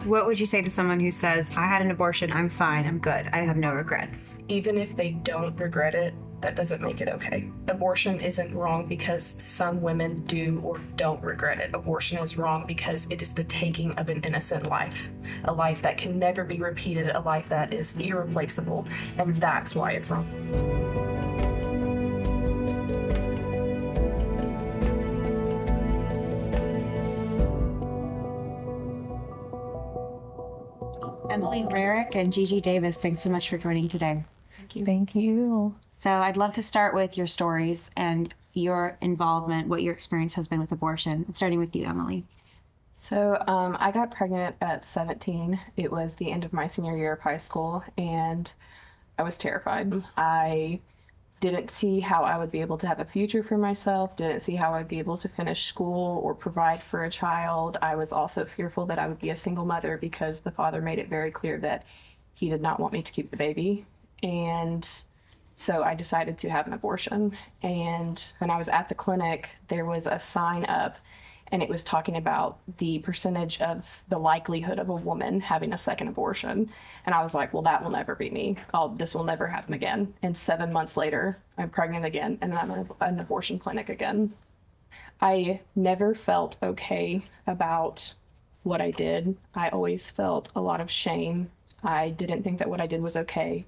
What would you say to someone who says, I had an abortion, I'm fine, I'm good, I have no regrets? Even if they don't regret it, that doesn't make it okay. Abortion isn't wrong because some women do or don't regret it. Abortion is wrong because it is the taking of an innocent life, a life that can never be repeated, a life that is irreplaceable, and that's why it's wrong. Emily Rarick and Gigi Davis, thanks so much for joining today. Thank you. Thank you. So I'd love to start with your stories and your involvement, what your experience has been with abortion, starting with you, Emily. So I got pregnant at 17. It was the end of my senior year of high school, and I was terrified. I didn't see how I would be able to have a future for myself, didn't see how I'd be able to finish school or provide for a child. I was also fearful that I would be a single mother because the father made it very clear that he did not want me to keep the baby. And so I decided to have an abortion. And when I was at the clinic, there was a sign up, and it was talking about the percentage of the likelihood of a woman having a second abortion. And I was like, well, that will never be me. This will never happen again. And 7 months later, I'm pregnant again, and I'm in an abortion clinic again. I never felt okay about what I did. I always felt a lot of shame. I didn't think that what I did was okay.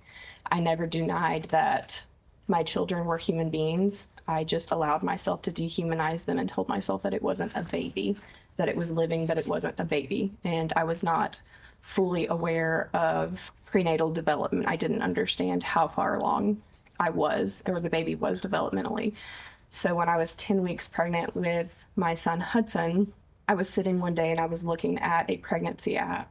I never denied that my children were human beings. I just allowed myself to dehumanize them and told myself that it wasn't a baby, that it was living, but it wasn't a baby. And I was not fully aware of prenatal development. I didn't understand how far along I was, or the baby was developmentally. So when I was 10 weeks pregnant with my son Hudson, I was sitting one day and I was looking at a pregnancy app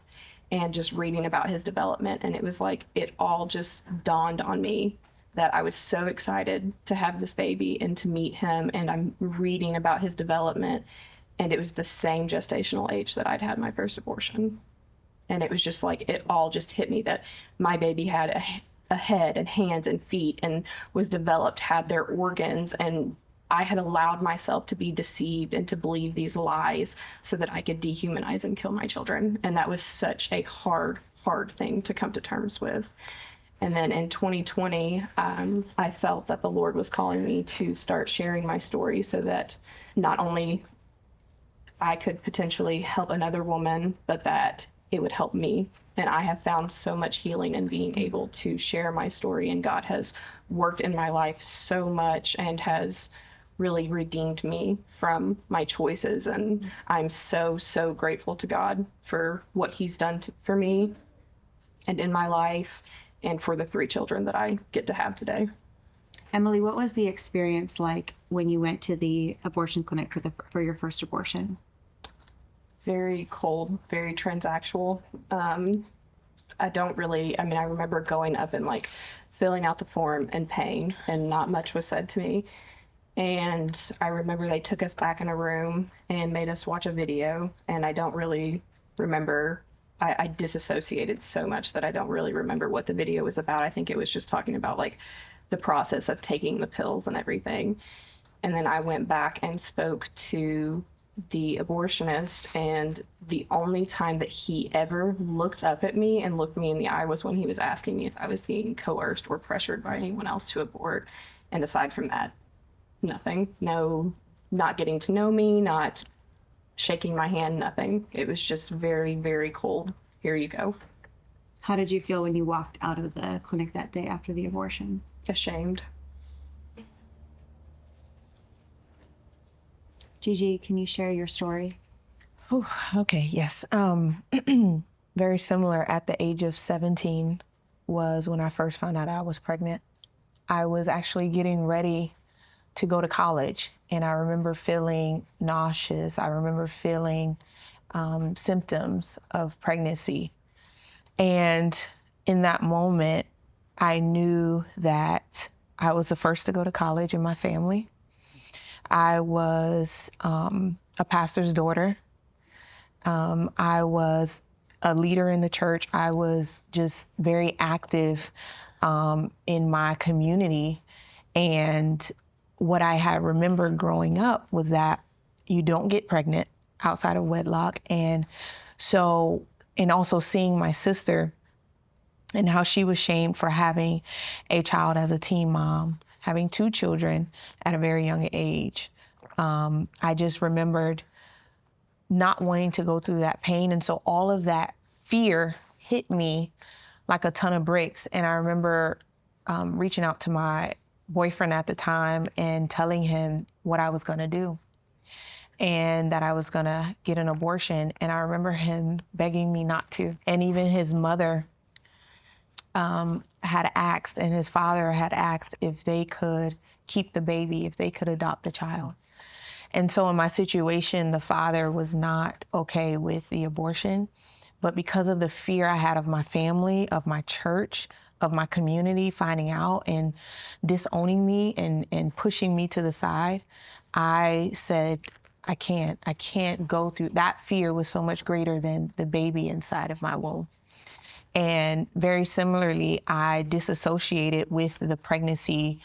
and just reading about his development. And it was like, it all just dawned on me that I was so excited to have this baby and to meet him. And I'm reading about his development, and it was the same gestational age that I'd had my first abortion. And it was just like, it all just hit me that my baby had a head and hands and feet and was developed, had their organs, and I had allowed myself to be deceived and to believe these lies so that I could dehumanize and kill my children. And that was such a hard thing to come to terms with. And then in 2020, I felt that the Lord was calling me to start sharing my story so that not only I could potentially help another woman, but that it would help me. And I have found so much healing in being able to share my story. And God has worked in my life so much and has really redeemed me from my choices. And I'm so, so grateful to God for what he's done for me and in my life, and for the 3 children that I get to have today. Emily, what was the experience like when you went to the abortion clinic for your first abortion? Very cold, very transactional. I remember going up and like filling out the form and paying, and not much was said to me. And I remember they took us back in a room and made us watch a video, and I don't really remember. I disassociated so much that I don't really remember what the video was about. I think it was just talking about like the process of taking the pills and everything. And then I went back and spoke to the abortionist, and the only time that he ever looked up at me and looked me in the eye was when he was asking me if I was being coerced or pressured by anyone else to abort. And aside from that, nothing. No, not getting to know me, not shaking my hand, nothing. It was just very, very cold. Here you go. How did you feel when you walked out of the clinic that day after the abortion? Ashamed. Gigi, can you share your story? Oh, okay, yes. Very similar. At the age of 17 was when I first found out I was pregnant. I was actually getting ready to go to college, and I remember feeling nauseous. I remember feeling symptoms of pregnancy. And in that moment, I knew that I was the first to go to college in my family. I was a pastor's daughter. I was a leader in the church. I was just very active in my community. And what I had remembered growing up was that you don't get pregnant outside of wedlock. And so and also seeing my sister and how she was shamed for having a child as a teen mom, having 2 children at a very young age. I just remembered not wanting to go through that pain. And so all of that fear hit me like a ton of bricks. And I remember reaching out to my boyfriend at the time and telling him what I was going to do and that I was going to get an abortion. And I remember him begging me not to. And even his mother had asked, and his father had asked if they could keep the baby, if they could adopt the child. And so in my situation, the father was not okay with the abortion, but because of the fear I had of my family, of my church, of my community finding out and disowning me and pushing me to the side, I said, I can't go through that. Fear was so much greater than the baby inside of my womb. And very similarly, I disassociated with the pregnancy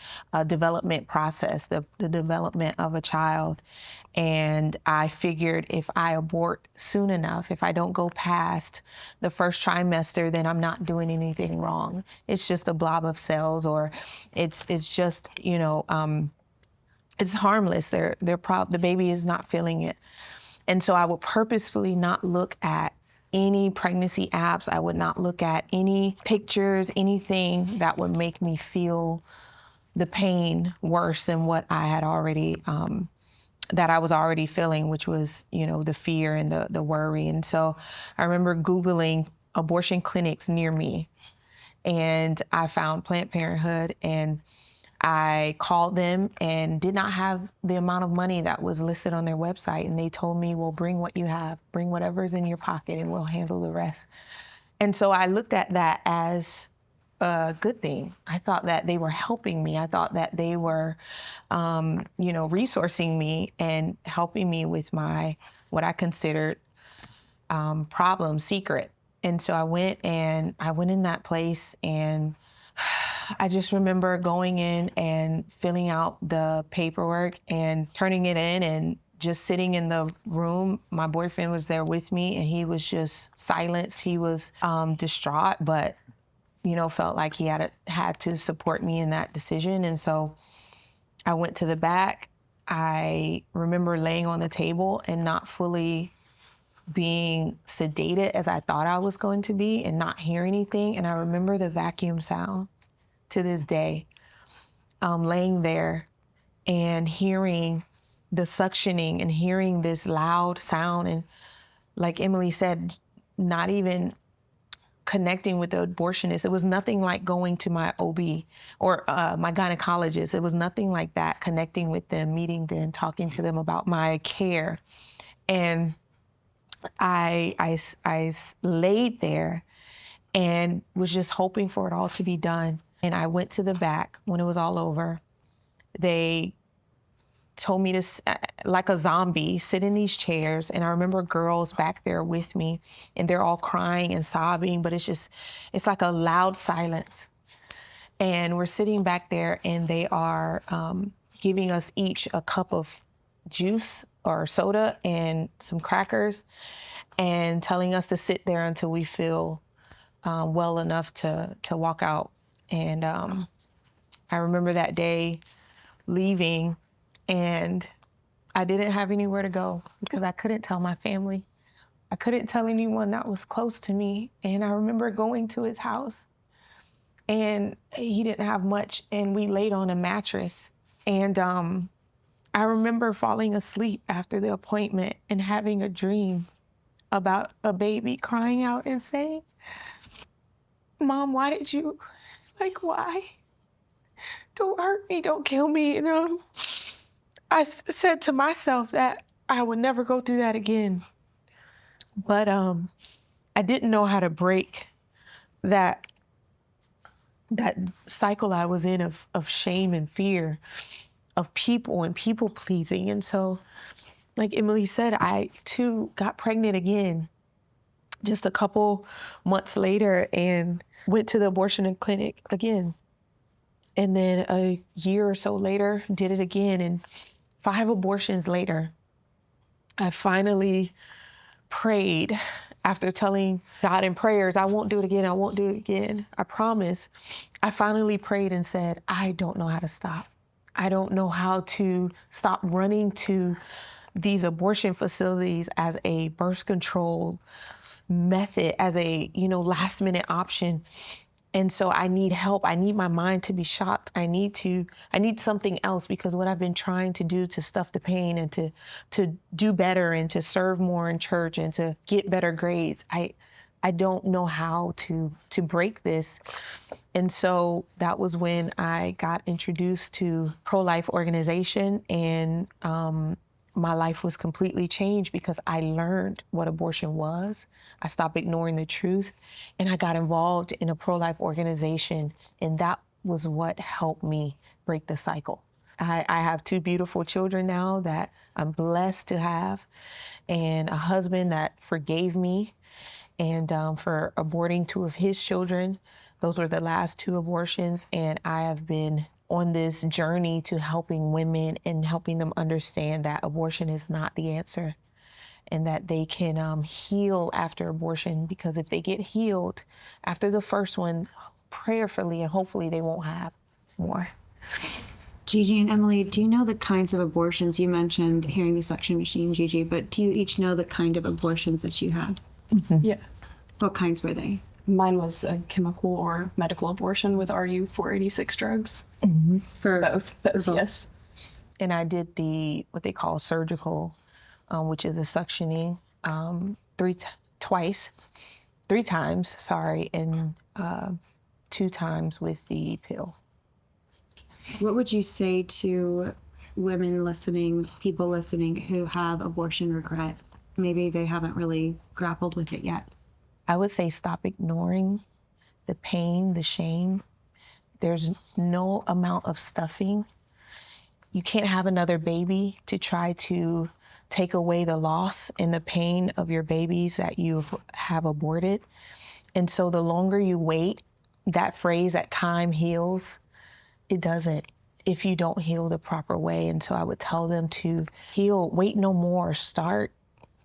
development process, the development of a child. And I figured if I abort soon enough, if I don't go past the first trimester, then I'm not doing anything wrong. It's just a blob of cells, or it's just, it's harmless. The baby is not feeling it. And so I would purposefully not look at any pregnancy apps. I would not look at any pictures, anything that would make me feel the pain worse than what I had already, that I was already feeling, which was, the fear and the worry. And so I remember Googling abortion clinics near me, and I found Planned Parenthood, and I called them and did not have the amount of money that was listed on their website. And they told me, well, bring what you have, bring whatever's in your pocket, and we'll handle the rest. And so I looked at that as a good thing. I thought that they were helping me. I thought that they were, resourcing me and helping me with what I considered problem secret. And so I went in that place, and I just remember going in and filling out the paperwork and turning it in and just sitting in the room. My boyfriend was there with me, and he was just silenced. He was distraught, but felt like he had to support me in that decision. And so I went to the back. I remember laying on the table and not fully being sedated as I thought I was going to be, and not hear anything. And I remember the vacuum sound to this day, laying there and hearing the suctioning and hearing this loud sound. And like Emily said, not even connecting with the abortionist. It was nothing like going to my OB or my gynecologist. It was nothing like that, connecting with them, meeting them, talking to them about my care. And I laid there and was just hoping for it all to be done. And I went to the back when it was all over. They told me to, like a zombie, sit in these chairs. And I remember girls back there with me, and they're all crying and sobbing, but it's like a loud silence. And we're sitting back there, and they are giving us each a cup of juice or soda and some crackers, and telling us to sit there until we feel well enough to walk out. And I remember that day leaving, and I didn't have anywhere to go because I couldn't tell my family. I couldn't tell anyone that was close to me. And I remember going to his house, and he didn't have much, and we laid on a mattress. And I remember falling asleep after the appointment and having a dream about a baby crying out and saying, "Mom, why did you, why? Don't hurt me, don't kill me." I said to myself that I would never go through that again. But I didn't know how to break that cycle I was in of shame and fear of people and people pleasing. And so, like Emily said, I too got pregnant again just a couple months later and went to the abortion clinic again. And then a year or so later, did it again. And 5 abortions later, I finally prayed after telling God in prayers, I won't do it again, I won't do it again, I promise, I finally prayed and said, I don't know how to stop. I don't know how to stop running to these abortion facilities as a birth control method, as a, last minute option. And so I need help. I need my mind to be shocked. I need something else, because what I've been trying to do to stuff the pain and to do better and to serve more in church and to get better grades, I don't know how to break this. And so that was when I got introduced to pro-life organization, and my life was completely changed because I learned what abortion was. I stopped ignoring the truth, and I got involved in a pro-life organization, and that was what helped me break the cycle. I have 2 beautiful children now that I'm blessed to have, and a husband that forgave me and for aborting 2 of his children. Those were the last 2 abortions, and I have been on this journey to helping women and helping them understand that abortion is not the answer, and that they can heal after abortion, because if they get healed after the first one, prayerfully and hopefully they won't have more. Gigi and Emily, do you know the kinds of abortions? You mentioned hearing the suction machine, Gigi, but do you each know the kind of abortions that you had? Yeah. What kinds were they? Mine was a chemical or medical abortion with RU 486 drugs. For Both, yes. And I did what they call surgical, which is the suctioning, 3 times, sorry, and 2 times with the pill. What would you say to women listening, people listening who have abortion regret? Maybe they haven't really grappled with it yet. I would say stop ignoring the pain, the shame. There's no amount of stuffing. You can't have another baby to try to take away the loss and the pain of your babies that you have aborted. And so the longer you wait, that phrase that time heals, it doesn't if you don't heal the proper way. And so I would tell them to heal, wait no more, start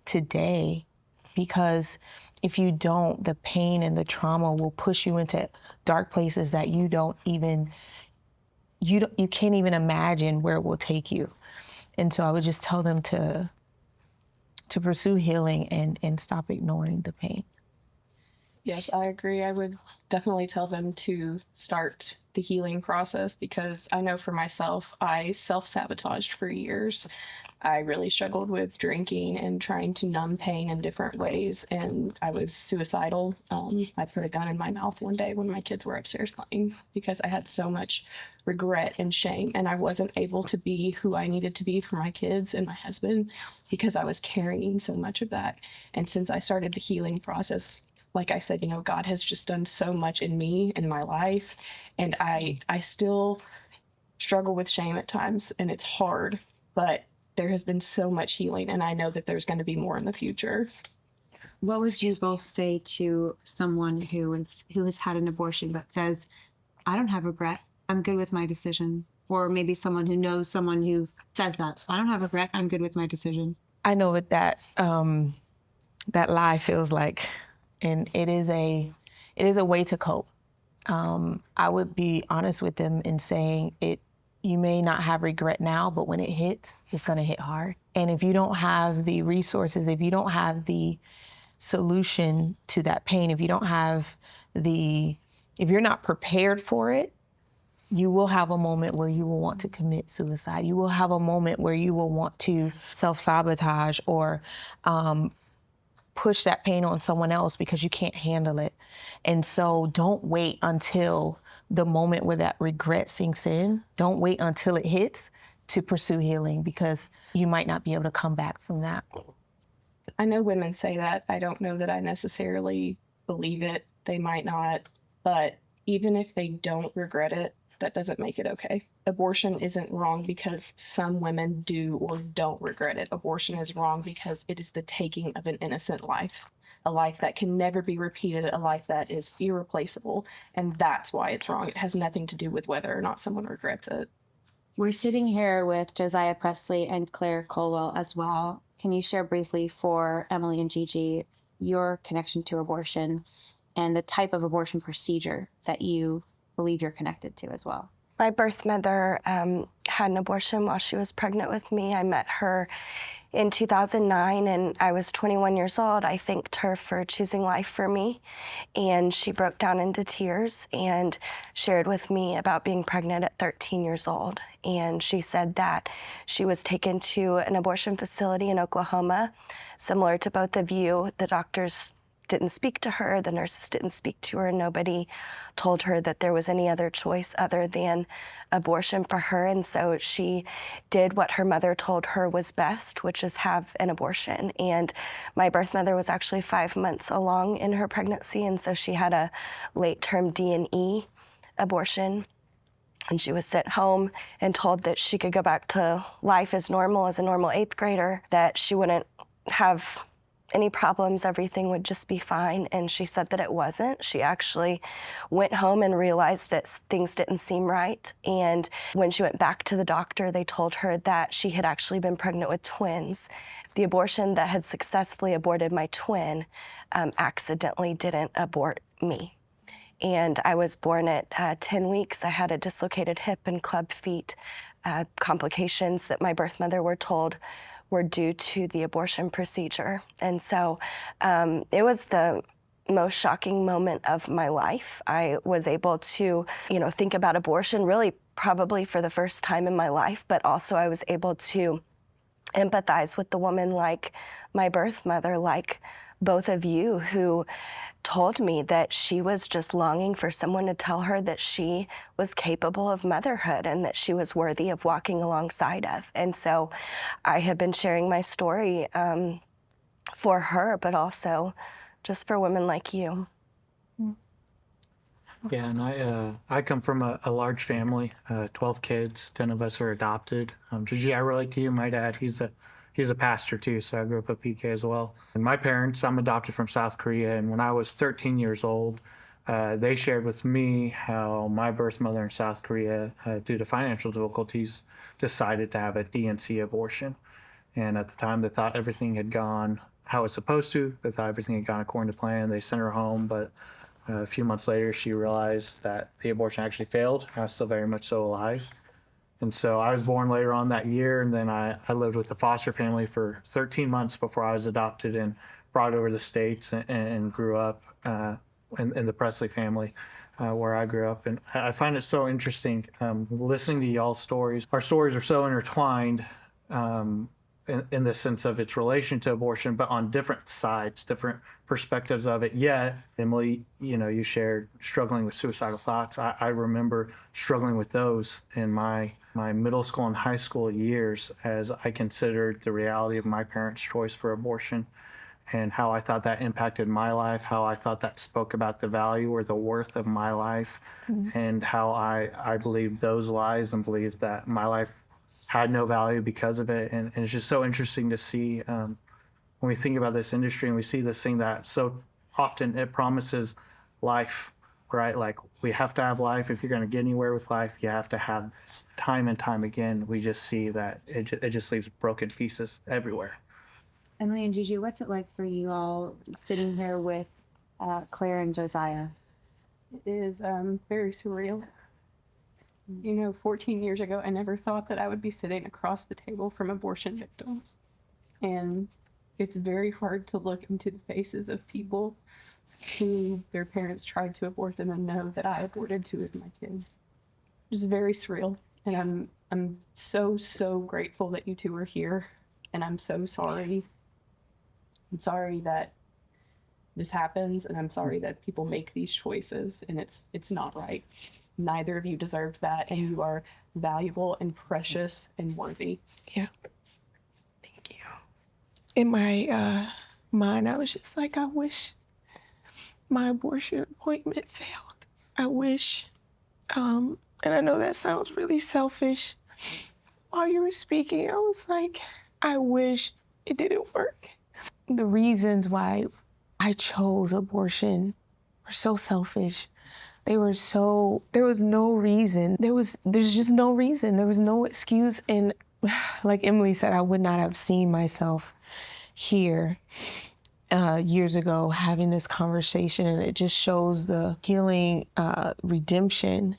today, because if you don't, the pain and the trauma will push you into dark places that you can't even imagine where it will take you. And so I would just tell them to pursue healing and stop ignoring the pain. Yes, I agree. I would definitely tell them to start the healing process, because I know for myself, I self-sabotaged for years. I really struggled with drinking and trying to numb pain in different ways, and I was suicidal. I put a gun in my mouth one day when my kids were upstairs playing, because I had so much regret and shame, and I wasn't able to be who I needed to be for my kids and my husband, because I was carrying so much of that. And since I started the healing process, like I said, God has just done so much in me, in my life, and I still struggle with shame at times, and it's hard, but there has been so much healing, and I know that there's going to be more in the future. What would you both say to someone who has had an abortion but says, I don't have regret, I'm good with my decision? Or maybe someone who knows someone who says that, I don't have regret, I'm good with my decision. I know what that lie feels like, and it is a way to cope. I would be honest with them in saying you may not have regret now, but when it hits, it's going to hit hard. And if you don't have the resources, if you don't have the solution to that pain, if you're not prepared for it, you will have a moment where you will want to commit suicide. You will have a moment where you will want to self-sabotage or push that pain on someone else because you can't handle it. And so don't wait until the moment where that regret sinks in. Don't wait until it hits to pursue healing, because you might not be able to come back from that. I know women say that. I don't know that I necessarily believe it. They might not. But even if they don't regret it, that doesn't make it okay. Abortion isn't wrong because some women do or don't regret it. Abortion is wrong because it is the taking of an innocent life, a life that can never be repeated, a life that is irreplaceable. And that's why it's wrong. It has nothing to do with whether or not someone regrets it. We're sitting here with Josiah Presley and Claire Colwell as well. Can you share briefly for Emily and Gigi your connection to abortion and the type of abortion procedure that you believe you're connected to as well. My birth mother had an abortion while she was pregnant with me. I met her in 2009, and I was 21 years old. I thanked her for choosing life for me, and she broke down into tears and shared with me about being pregnant at 13 years old. And she said that she was taken to an abortion facility in Oklahoma, similar to both of you. The doctors didn't speak to her, the nurses didn't speak to her, nobody told her that there was any other choice other than abortion for her. And so she did what her mother told her was best, which is have an abortion. And my birth mother was actually 5 months along in her pregnancy, and so she had a late-term D&E abortion. And she was sent home and told that she could go back to life as normal as a normal 8th grader, that she wouldn't have any problems, everything would just be fine. And she said that it wasn't. She actually went home and realized that things didn't seem right. And when she went back to the doctor, they told her that she had actually been pregnant with twins. The abortion that had successfully aborted my twin accidentally didn't abort me. And I was born at 10 weeks. I had a dislocated hip and club feet, complications that my birth mother were told were due to the abortion procedure. And so it was the most shocking moment of my life. I was able to, think about abortion really probably for the first time in my life, but also I was able to empathize with the woman like my birth mother, like both of you, who told me that she was just longing for someone to tell her that she was capable of motherhood and that she was worthy of walking alongside of. And so I have been sharing my story for her, but also just for women like you. Yeah, and I come from a large family, 12 kids, 10 of us are adopted. Gigi, I relate to you. My dad, he's a pastor too, so I grew up a PK as well. And my parents, I'm adopted from South Korea, and when I was 13 years old, they shared with me how my birth mother in South Korea, due to financial difficulties, decided to have a DNC abortion. And at the time, they thought everything had gone how it was supposed to. They thought everything had gone according to plan. They sent her home, but a few months later, she realized that the abortion actually failed. I was still very much so alive. And so I was born later on that year, and then I lived with the foster family for 13 months before I was adopted and brought over to the States and grew up in the Presley family where I grew up. And I find it so interesting listening to y'all's stories. Our stories are so intertwined in the sense of its relation to abortion, but on different sides, different perspectives of it. Yet, Emily, you shared struggling with suicidal thoughts. I remember struggling with those in my middle school and high school years as I considered the reality of my parents' choice for abortion and how I thought that impacted my life, how I thought that spoke about the value or the worth of my life, and how I believed those lies and believed that my life had no value because of it. And it's just so interesting to see when we think about this industry and we see this thing that so often it promises life, right? Like we have to have life. If you're going to get anywhere with life, you have to have this. Time and time again, we just see that it just leaves broken pieces everywhere. Emily and Juju, what's it like for you all sitting here with Claire and Josiah? It is very surreal. 14 years ago, I never thought that I would be sitting across the table from abortion victims. And it's very hard to look into the faces of people who their parents tried to abort them and know that I aborted 2 of my kids. It's very surreal. And I'm so, so grateful that you 2 are here. And I'm so sorry. I'm sorry that this happens, and I'm sorry that people make these choices, and it's not right. Neither of you deserved that, and you are valuable and precious and worthy. Yeah. Thank you. In my mind, I was just like, I wish my abortion appointment failed. I wish, and I know that sounds really selfish. While you were speaking, I was like, I wish it didn't work. The reasons why I chose abortion were so selfish. There was no reason. There's just no reason. There was no excuse. And like Emily said, I would not have seen myself here years ago having this conversation, and it just shows the healing, redemption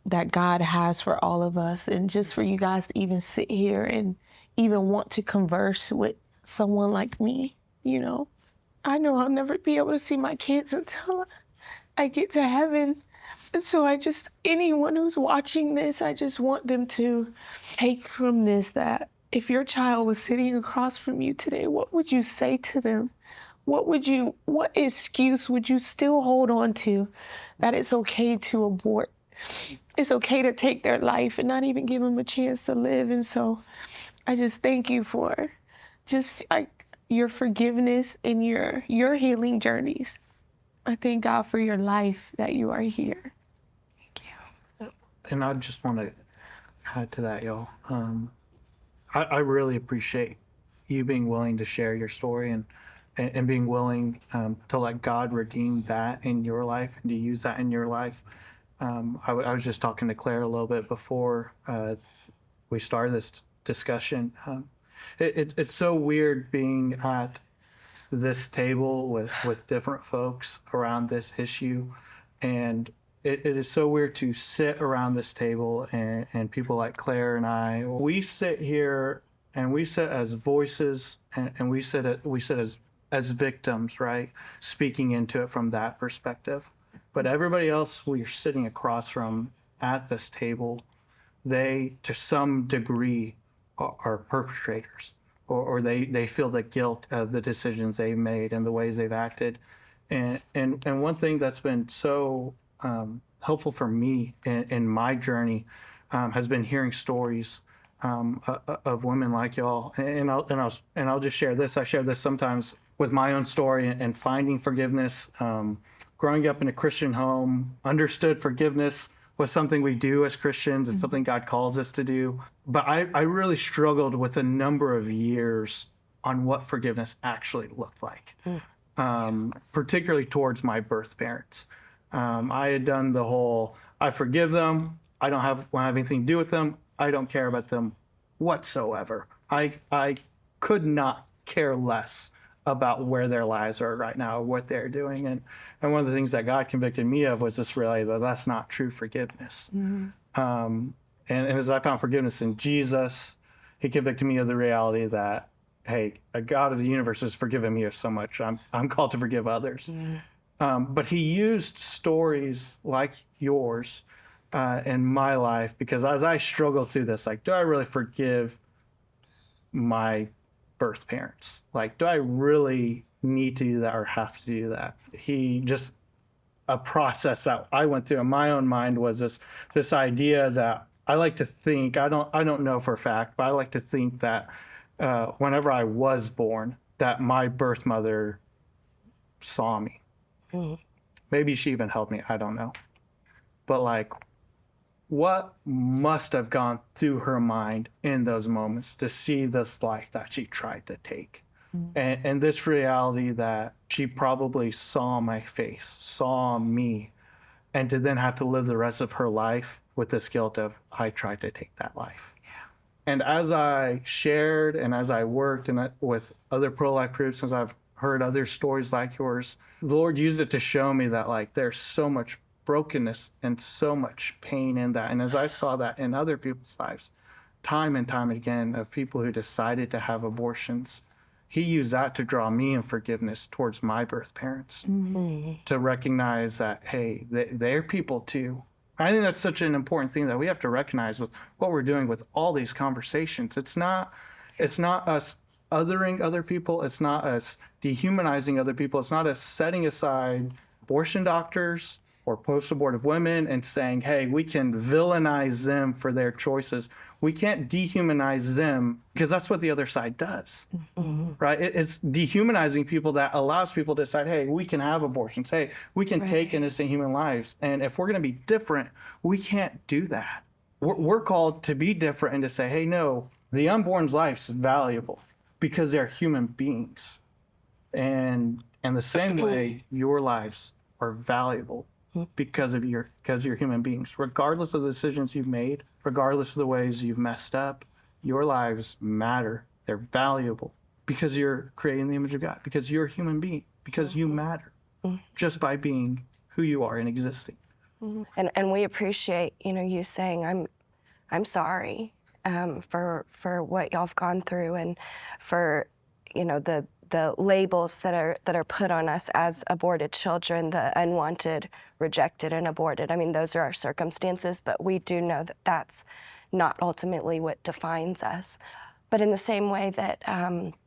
that God has for all of us. And just for you guys to even sit here and even want to converse with someone like me, I know I'll never be able to see my kids until I get to heaven. And so anyone who's watching this, I just want them to take from this that if your child was sitting across from you today, what would you say to them? What excuse would you still hold on to that it's okay to abort? It's okay to take their life and not even give them a chance to live. And so I just thank you for just your forgiveness and your healing journeys. I thank God for your life, that you are here. Thank you. And I just want to add to that, y'all. I really appreciate you being willing to share your story and being willing to let God redeem that in your life and to use that in your life. I was just talking to Claire a little bit before we started this discussion. It's so weird being at this table with different folks around this issue, and it is so weird to sit around this table and people like Claire and I, we sit here and we sit as voices and we sit as victims, right? Speaking into it from that perspective. But everybody else we're sitting across from at this table, they, to some degree, are perpetrators, or they feel the guilt of the decisions they've made and the ways they've acted. And one thing that's been so helpful for me in my journey has been hearing stories of women like y'all. And I'll just share this. I share this sometimes with my own story and finding forgiveness. Growing up in a Christian home, understood forgiveness was something we do as Christians. It's something God calls us to do. But I really struggled with a number of years on what forgiveness actually looked like, particularly towards my birth parents. I had done the whole, I forgive them. I don't have anything to do with them. I don't care about them whatsoever. I could not care less about where their lives are right now, what they're doing. And one of the things that God convicted me of was this reality that that's not true forgiveness. And as I found forgiveness in Jesus, he convicted me of the reality that, hey, a God of the universe has forgiven me of so much. I'm called to forgive others. But he used stories like yours in my life, because as I struggled through this, like, do I really forgive my birth parents? Like, do I really need to do that or have to do that? A process that I went through in my own mind was this idea that I like to think, I don't know for a fact, but I like to think that whenever I was born, that my birth mother saw me. Maybe she even held me, I don't know. But like, what must have gone through her mind in those moments to see this life that she tried to take? And this reality that she probably saw my face, saw me, and to then have to live the rest of her life with this guilt of, I tried to take that life. And as I shared and as I worked with other pro-life groups, as I've heard other stories like yours, the Lord used it to show me that like there's so much brokenness and so much pain in that. And as I saw that in other people's lives, time and time again, of people who decided to have abortions, he used that to draw me in forgiveness towards my birth parents, to recognize that, hey, they're people too. I think that's such an important thing that we have to recognize with what we're doing with all these conversations. It's not us othering other people. It's not us dehumanizing other people. It's not us setting aside abortion doctors or post-abortive women and saying, hey, we can villainize them for their choices. We can't dehumanize them, because that's what the other side does, right? It's dehumanizing people that allows people to decide, hey, we can have abortions. Hey, we can take innocent human lives. And if we're going to be different, we can't do that. We're called to be different and to say, hey, no, the unborn's life's valuable because they're human beings. And the same way, your lives are valuable because you're human beings. Regardless of the decisions you've made, regardless of the ways you've messed up, your lives matter. They're valuable. because you're created in the image of God, because you're a human being, because you matter just by being who you are and existing. And we appreciate, you saying, I'm sorry for what y'all have gone through, and for, the labels that are put on us as aborted children, the unwanted, rejected, and aborted. I mean, those are our circumstances, but we do know that that's not ultimately what defines us. But in the same way that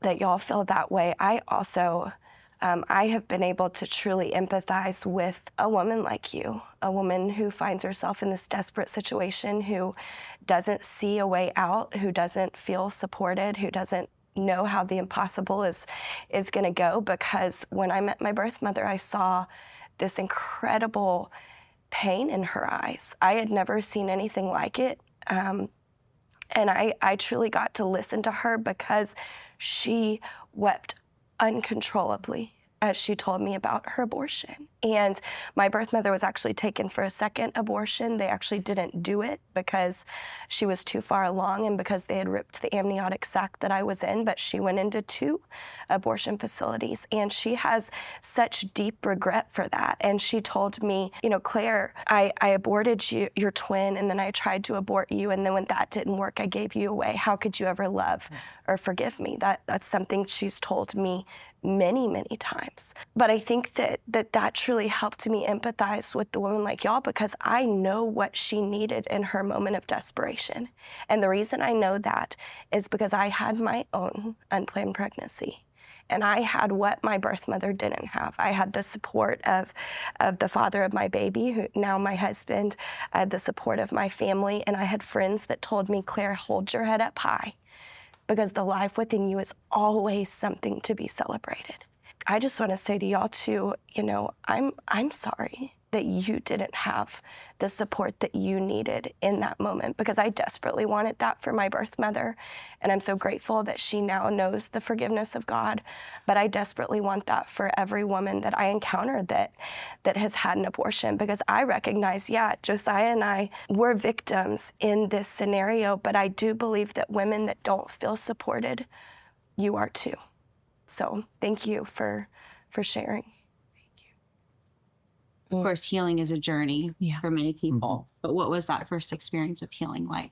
that y'all feel that way, I also I have been able to truly empathize with a woman like you, a woman who finds herself in this desperate situation, who doesn't see a way out, who doesn't feel supported, who doesn't know how the impossible is going to go. Because when I met my birth mother, I saw this incredible pain in her eyes. I had never seen anything like it. And I truly got to listen to her because she wept uncontrollably as she told me about her abortion. And my birth mother was actually taken for a second abortion. They actually didn't do it because she was too far along and because they had ripped the amniotic sac that I was in, but she went into 2 abortion facilities. And she has such deep regret for that. And she told me, Claire, I aborted your twin, and then I tried to abort you, and then when that didn't work, I gave you away. How could you ever love or forgive me? That's something she's told me many, many times. But I think that truly helped me empathize with the woman like y'all, because I know what she needed in her moment of desperation. And the reason I know that is because I had my own unplanned pregnancy. And I had what my birth mother didn't have. I had the support of the father of my baby, who now my husband. I had the support of my family, and I had friends that told me, Claire, hold your head up high, because the life within you is always something to be celebrated. I just want to say to y'all too, I'm sorry that you didn't have the support that you needed in that moment, because I desperately wanted that for my birth mother. And I'm so grateful that she now knows the forgiveness of God. But I desperately want that for every woman that I encounter that has had an abortion, because I recognize, Josiah and I were victims in this scenario, but I do believe that women that don't feel supported, you are too. So thank you for sharing. Of course, healing is a journey for many people. But what was that first experience of healing like?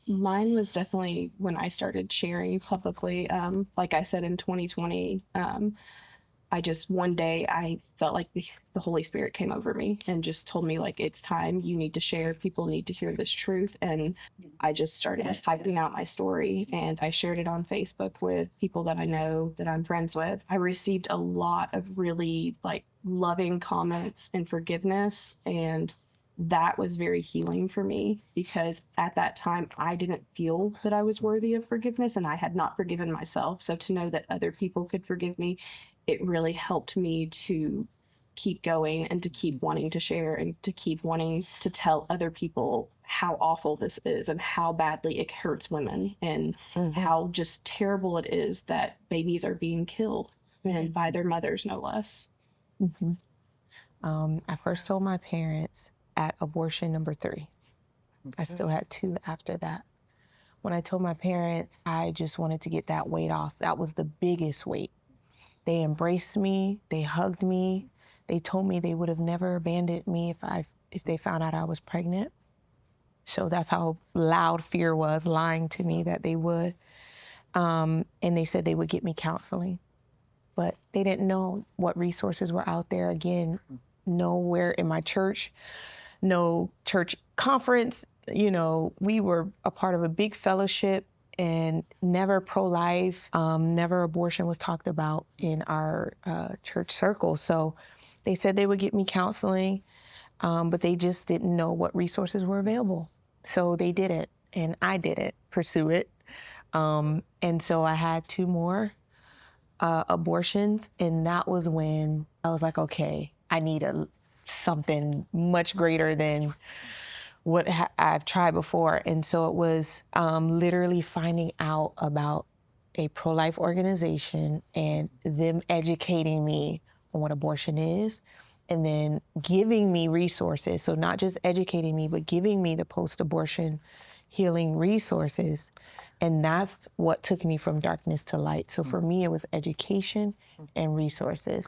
Mine was definitely when I started sharing publicly. Like I said, in 2020, I just, one day I felt like the Holy Spirit came over me and just told me, like, it's time, you need to share, people need to hear this truth. And I just started typing out my story, and I shared it on Facebook with people that I know, that I'm friends with. I received a lot of really loving comments and forgiveness, and that was very healing for me, because at that time I didn't feel that I was worthy of forgiveness, and I had not forgiven myself. So to know that other people could forgive me, it really helped me to keep going and to keep wanting to share and to keep wanting to tell other people how awful this is and how badly it hurts women, and how just terrible it is that babies are being killed, and by their mothers, no less. I first told my parents at abortion number 3. I still had 2 after that. When I told my parents, I just wanted to get that weight off. That was the biggest weight. They embraced me, they hugged me, they told me they would have never abandoned me if they found out I was pregnant. So that's how loud fear was lying to me that they would. And they said they would get me counseling, but they didn't know what resources were out there. Again, nowhere in my church, no church conference. We were a part of a big fellowship, and never pro-life, never abortion was talked about in our church circle. So they said they would get me counseling, but they just didn't know what resources were available. So they didn't, and I didn't pursue it. And so I had 2 more abortions, and that was when I was like, okay, I need something much greater than what I've tried before. And so it was literally finding out about a pro-life organization and them educating me on what abortion is, and then giving me resources. So not just educating me, but giving me the post-abortion healing resources. And that's what took me from darkness to light. So for me, it was education and resources.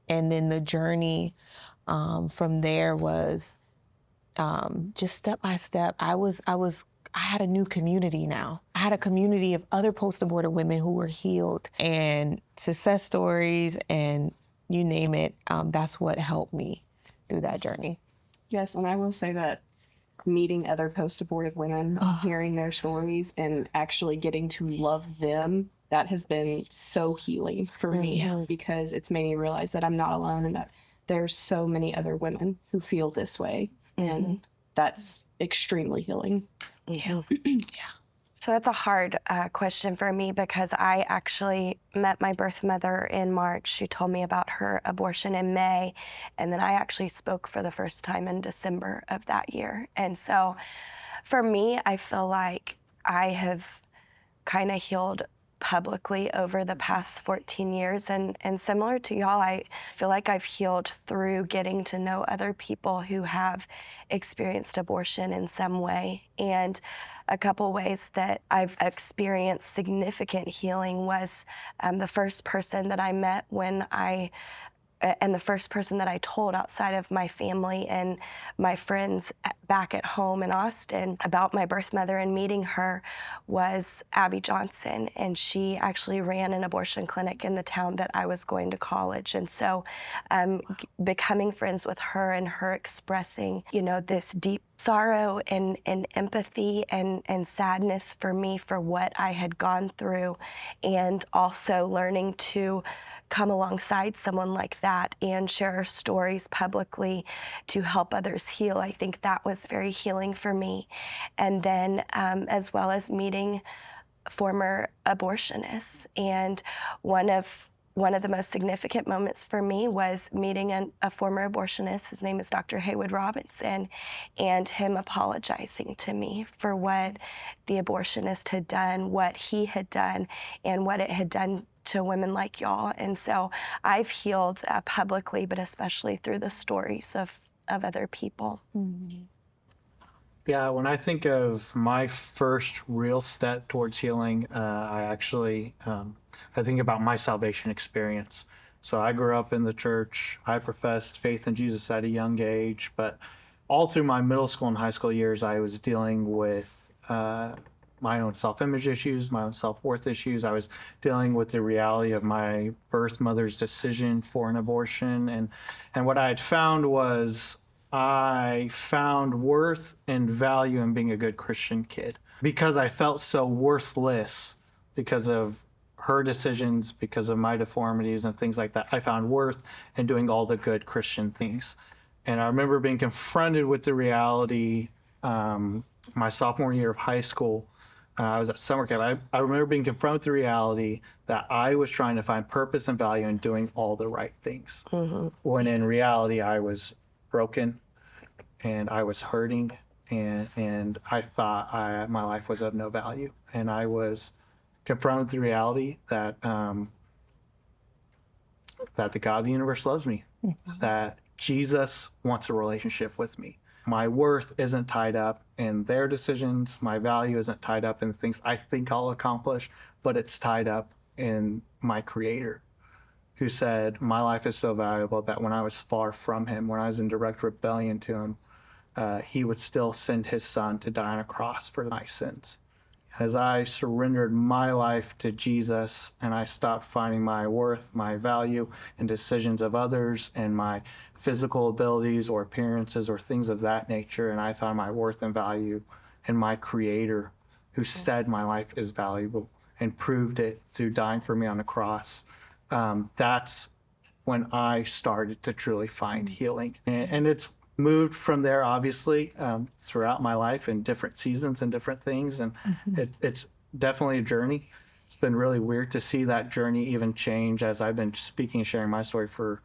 And then the journey from there was just step by step. I had a new community now. I had a community of other post-abortive women who were healed, and success stories and you name it. That's what helped me through that journey. Yes, and I will say that meeting other post-abortive women, hearing their stories, and actually getting to love them, that has been so healing for me, because it's made me realize that I'm not alone and that there's so many other women who feel this way. And that's extremely healing. So that's a hard question for me, because I actually met my birth mother in March. She told me about her abortion in May, and then I actually spoke for the first time in December of that year. And so for me, I feel like I have kind of healed publicly over the past 14 years. And similar to y'all, I feel like I've healed through getting to know other people who have experienced abortion in some way. And a couple ways that I've experienced significant healing was the first person that I met and the first person that I told outside of my family and my friends back at home in Austin about my birth mother and meeting her was Abby Johnson. And she actually ran an abortion clinic in the town that I was going to college. And so becoming friends with her and her expressing, this deep sorrow and empathy and sadness for me for what I had gone through, and also learning to come alongside someone like that and share our stories publicly to help others heal. I think that was very healing for me. And then as well as meeting former abortionists. And one of the most significant moments for me was meeting a former abortionist. His name is Dr. Haywood Robinson, and him apologizing to me for what the abortionist had done, what he had done, and what it had done to women like y'all. And so I've healed publicly, but especially through the stories of other people. Yeah, when I think of my first real step towards healing, I think about my salvation experience. So I grew up in the church. I professed faith in Jesus at a young age, but all through my middle school and high school years, I was dealing with my own self-image issues, my own self-worth issues. I was dealing with the reality of my birth mother's decision for an abortion. And what I had found was I found worth and value in being a good Christian kid, because I felt so worthless because of her decisions, because of my deformities and things like that. I found worth in doing all the good Christian things. And I remember being confronted with the reality my sophomore year of high school. I was at summer camp. I remember being confronted with the reality that I was trying to find purpose and value in doing all the right things, when in reality I was broken and I was hurting, and I thought my life was of no value. And I was confronted with the reality that that the God of the universe loves me, that Jesus wants a relationship with me. My worth isn't tied up in their decisions. My value isn't tied up in the things I think I'll accomplish, but it's tied up in my Creator, who said my life is so valuable that when I was far from him, when I was in direct rebellion to him, he would still send his son to die on a cross for my sins. As I surrendered my life to Jesus and I stopped finding my worth, my value in decisions of others and my physical abilities or appearances or things of that nature, and I found my worth and value in my Creator, who said my life is valuable and proved it through dying for me on the cross, that's when I started to truly find healing. And it's moved from there, obviously, throughout my life in different seasons and different things. And it's definitely a journey. It's been really weird to see that journey even change as I've been speaking and sharing my story for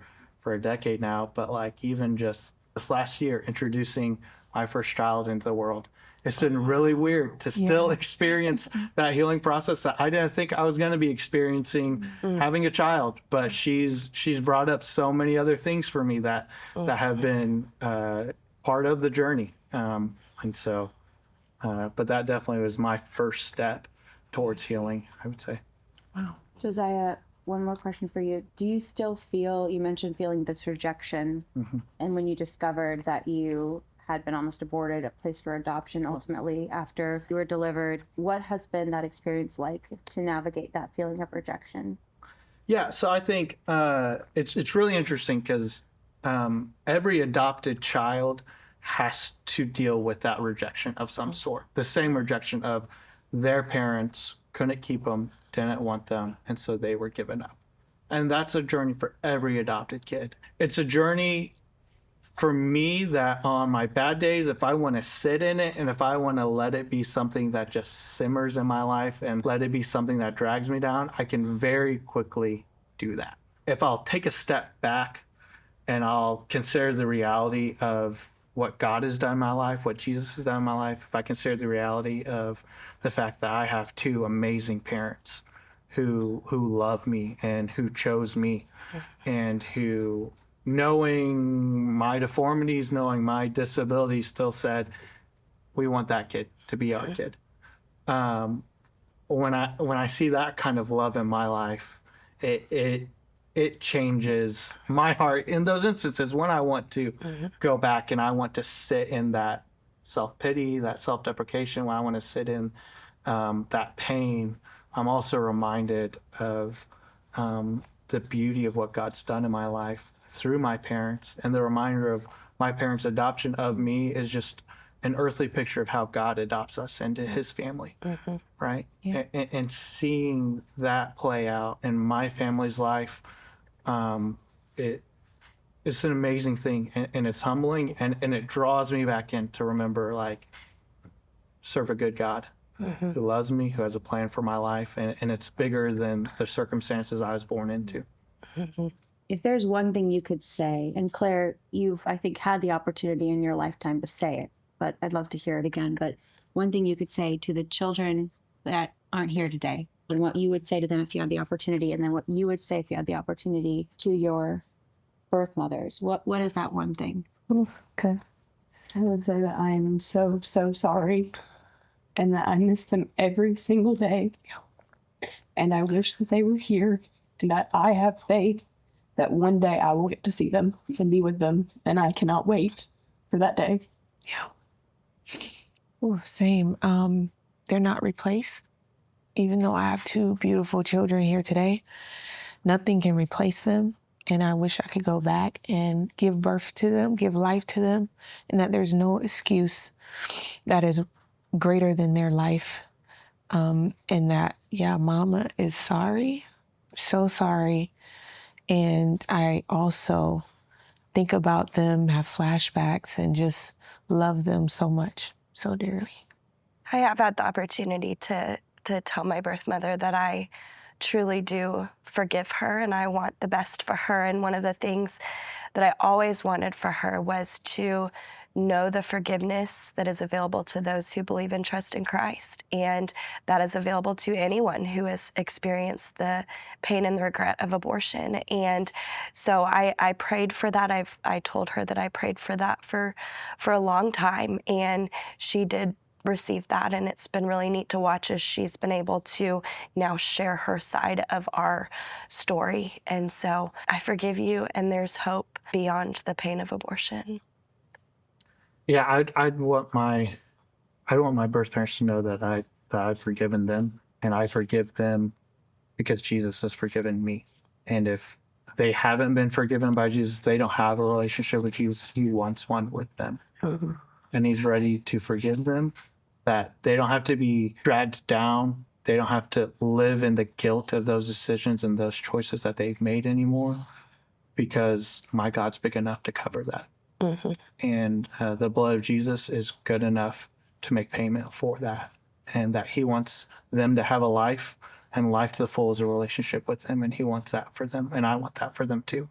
a decade now. But like even just this last year, introducing my first child into the world, it's been really weird to still experience that healing process that I didn't think I was going to be experiencing having a child. But she's brought up so many other things for me that have been part of the journey. And so But that definitely was my first step towards healing, I would say. Wow. Josiah, one more question for you. Do you still feel, you mentioned feeling this rejection, and when you discovered that you had been almost aborted, placed for adoption ultimately after you were delivered, what has been that experience like to navigate that feeling of rejection? Yeah, so I think it's really interesting because every adopted child has to deal with that rejection of some sort. The same rejection of their parents couldn't keep them, didn't want them, and so they were given up. And that's a journey for every adopted kid. It's a journey for me that on my bad days, if I want to sit in it and if I want to let it be something that just simmers in my life and let it be something that drags me down, I can very quickly do that. If I'll take a step back and I'll consider the reality of what God has done in my life, what Jesus has done in my life, if I consider the reality of the fact that I have two amazing parents who love me and who chose me and who, knowing my deformities, knowing my disabilities, still said, we want that kid to be our kid. When I see that kind of love in my life, it changes my heart in those instances when I want to go back and I want to sit in that self-pity, that self-deprecation, when I want to sit in that pain. I'm also reminded of the beauty of what God's done in my life through my parents, and the reminder of my parents' adoption of me is just an earthly picture of how God adopts us into his family, right? Yeah. And seeing that play out in my family's life, it's an amazing thing, and it's humbling, and it draws me back in to remember, like, serve a good God who loves me, who has a plan for my life, and it's bigger than the circumstances I was born into. If there's one thing you could say, and Claire, you've, I think, had the opportunity in your lifetime to say it, but I'd love to hear it again. But one thing you could say to the children that aren't here today, and what you would say to them if you had the opportunity, and then what you would say if you had the opportunity to your birth mothers, what is that one thing? Okay. I would say that I am so, so sorry and that I miss them every single day. And I wish that they were here and that I have faith that one day I will get to see them and be with them. And I cannot wait for that day. Yeah. Oh, same. They're not replaced. Even though I have two beautiful children here today, nothing can replace them. And I wish I could go back and give birth to them, give life to them, and that there's no excuse that is greater than their life. And that, yeah, mama is sorry, so sorry. And I also think about them, have flashbacks, and just love them so much, so dearly. I have had the opportunity to tell my birth mother that I truly do forgive her and I want the best for her. And one of the things that I always wanted for her was to know the forgiveness that is available to those who believe and trust in Christ. And that is available to anyone who has experienced the pain and the regret of abortion. And so I prayed for that. I told her that I prayed for that for a long time. And she did receive that, and it's been really neat to watch as she's been able to now share her side of our story. And so I forgive you, and there's hope beyond the pain of abortion. Yeah, I'd want my birth parents to know that I've forgiven them, and I forgive them because Jesus has forgiven me. And if they haven't been forgiven by Jesus, they don't have a relationship with Jesus. He wants one with them, and he's ready to forgive them. That they don't have to be dragged down. They don't have to live in the guilt of those decisions and those choices that they've made anymore, because my God's big enough to cover that. And the blood of Jesus is good enough to make payment for that. And that he wants them to have a life, and life to the full is a relationship with him. And he wants that for them. And I want that for them too.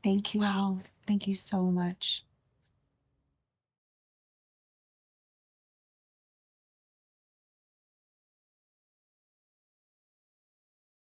Thank you all. Thank you so much.